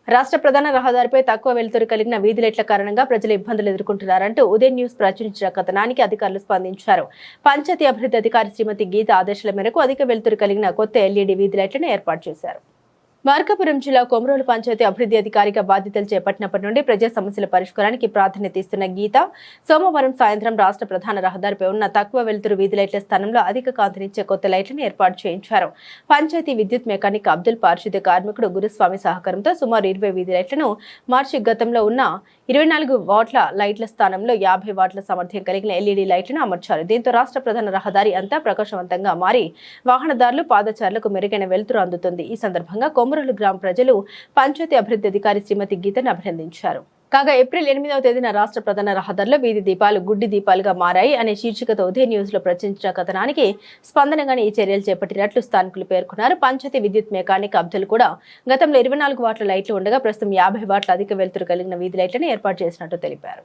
రాష్ట్ర ప్రధాన రహదారిపై తక్కువ వెలుతురు కలిగిన వీధి లైట్ల కారణంగా ప్రజలు ఇబ్బందులు ఎదుర్కొంటున్నారంటూ ఉదయం న్యూస్ ప్రచురించిన కథనానికి అధికారులు స్పందించారు. పంచాయతీ అభివృద్ధి అధికారి శ్రీమతి గీత ఆదేశాల మేరకు అధిక వెలుతురు కలిగిన కొత్త ఎల్ఈడీ వీధి లైట్లను ఏర్పాటు చేశారు. మార్కాపురం జిల్లా కొమరోలు పంచాయతీ అభివృద్ధి అధికారిగా బాధ్యతలు చేపట్టినప్పటి నుండి ప్రజా సమస్యల పరిష్కారానికి ప్రాధాన్యత ఇస్తున్న గీత సోమవారం సాయంత్రం రాష్ట్ర ప్రధాన రహదారిపై ఉన్న తక్కువ వెలుతురు వీధి లైట్ల స్థానంలో అధిక కాంతినిచ్చే కొత్త లైట్లను ఏర్పాటు చేయించారు. పంచాయతీ విద్యుత్ మెకానిక్ అబ్దుల్ పారిశుద్ధ్య కార్మికుడు గురుస్వామి సహకారంతో సుమారు 20 వీధి లైట్లను మార్చి గతంలో ఉన్న 24 వాట్ల లైట్ల స్థానంలో 50 వాట్ల సామర్థ్యం కలిగిన ఎల్ఈడీ లైట్లను అమర్చారు. దీంతో రాష్ట్ర ప్రధాన రహదారి అంతా ప్రకాశవంతంగా మారి వాహనదారులు పాదచారులకు మెరుగైన వెలుతురు అందుతుంది. ఈ సందర్భంగా కొమరోలు గ్రామ ప్రజలు పంచాయతీ అభివృద్ధి అధికారి శ్రీమతి గీతను అభినందించారు. కాగా ఏప్రిల్ 8వ తేదీన రాష్ట్ర ప్రధాన రహదారిలో వీధి దీపాలు గుడ్డి దీపాలుగా మారాయి అనే శీర్షికతో ఉదయం న్యూస్ లో ప్రచురించిన కథనానికి స్పందనగానే ఈ చర్యలు చేపట్టినట్లు స్థానికులు పేర్కొన్నారు. పంచాయతీ విద్యుత్ మెకానిక్ అబ్దుల్ కూడా గతంలో 24 వాట్ల లైట్లు ఉండగా ప్రస్తుతం 50 వాట్ల అధిక వెలుతురు కలిగిన వీధి లైట్లను ఏర్పాటు చేసినట్టు తెలిపారు.